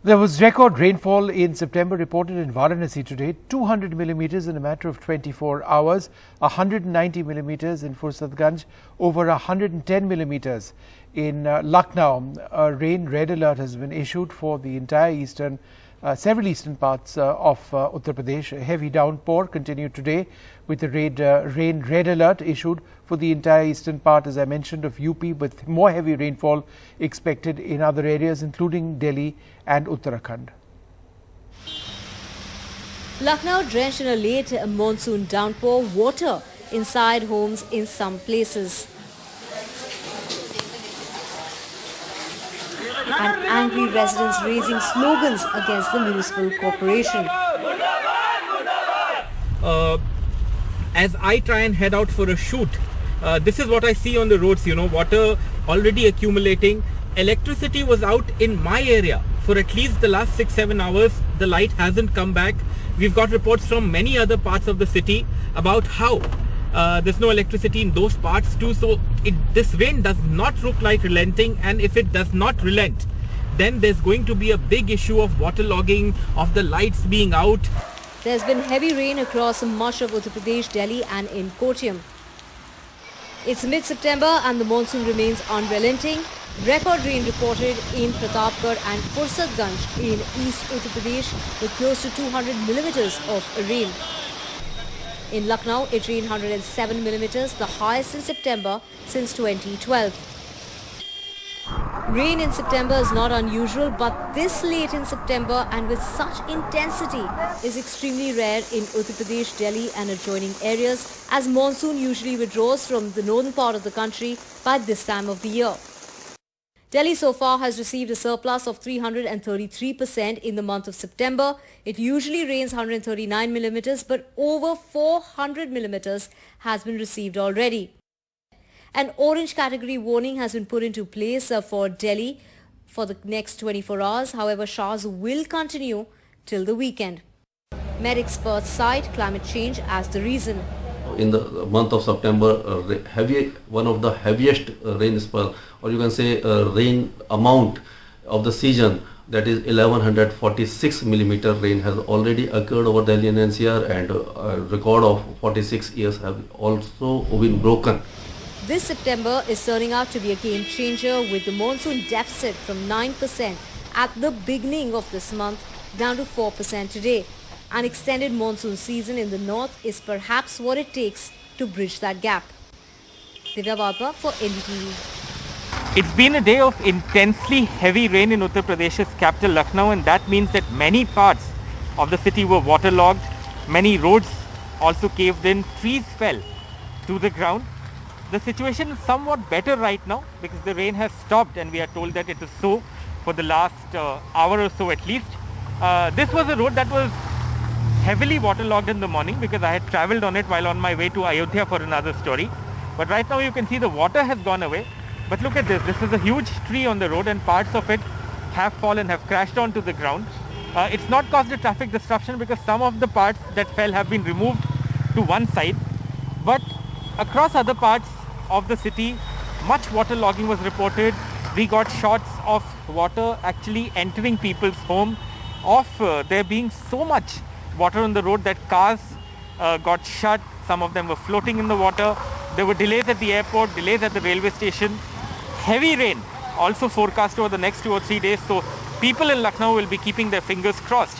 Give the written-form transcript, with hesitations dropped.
There was record rainfall in September reported in Varanasi today, 200 millimeters in a matter of 24 hours, 190 millimeters in Fursatganj, over 110 millimeters in Lucknow. A rain red alert has been issued for the entire several eastern parts of Uttar Pradesh. A heavy downpour continued today with the rain red alert issued for the entire eastern part, as I mentioned, of UP, with more heavy rainfall expected in other areas including Delhi and Uttarakhand. Lucknow drenched in a late monsoon downpour, water inside homes in some places. And angry residents raising slogans against the municipal corporation. As I try and head out for a shoot, this is what I see on the roads, water already accumulating. Electricity was out in my area for at least the last 6-7 hours. The light hasn't come back. We've got reports from many other parts of the city about how there's no electricity in those parts too. So this rain does not look like relenting, and if it does not relent, then there's going to be a big issue of waterlogging, of the lights being out. There's been heavy rain across much of Uttar Pradesh, Delhi and in Kottayam. It's mid-September and the monsoon remains unrelenting. Record rain reported in Pratapgarh and Fursatganj in East Uttar Pradesh with close to 200 millimeters of rain. In Lucknow, it rained 107 millimeters, the highest in September since 2012. Rain in September is not unusual, but this late in September and with such intensity is extremely rare in Uttar Pradesh, Delhi and adjoining areas, as monsoon usually withdraws from the northern part of the country by this time of the year. Delhi so far has received a surplus of 333% in the month of September. It usually rains 139 millimeters, but over 400 millimeters has been received already. An orange category warning has been put into place for Delhi for the next 24 hours. However, showers will continue till the weekend. Met experts cite climate change as the reason. In the month of September, one of the heaviest rain spell, or you can say rain amount of the season, that is 1146 millimeter rain has already occurred over Delhi and NCR, and a record of 46 years have also been broken. This September is turning out to be a game changer, with the monsoon deficit from 9% at the beginning of this month down to 4% today. An extended monsoon season in the north is perhaps what it takes to bridge that gap. Divya Balpa for NDTV. It's been a day of intensely heavy rain in Uttar Pradesh's capital Lucknow, and that means that many parts of the city were waterlogged. Many roads also caved in. Trees fell to the ground. The situation is somewhat better right now because the rain has stopped, and we are told that it is so for the last hour or so at least. This was a road that was heavily waterlogged in the morning because I had travelled on it while on my way to Ayodhya for another story. But right now you can see the water has gone away. But look at this. This is a huge tree on the road, and parts of it have fallen, have crashed onto the ground. It's not caused a traffic disruption because some of the parts that fell have been removed to one side. But across other parts of the city, much waterlogging was reported. We got shots of water actually entering people's home, of there being so much water on the road that cars got shut. Some of them were floating in the water. There were delays at the airport, delays at the railway station. Heavy rain also forecast over the next 2 or 3 days, so people in Lucknow will be keeping their fingers crossed.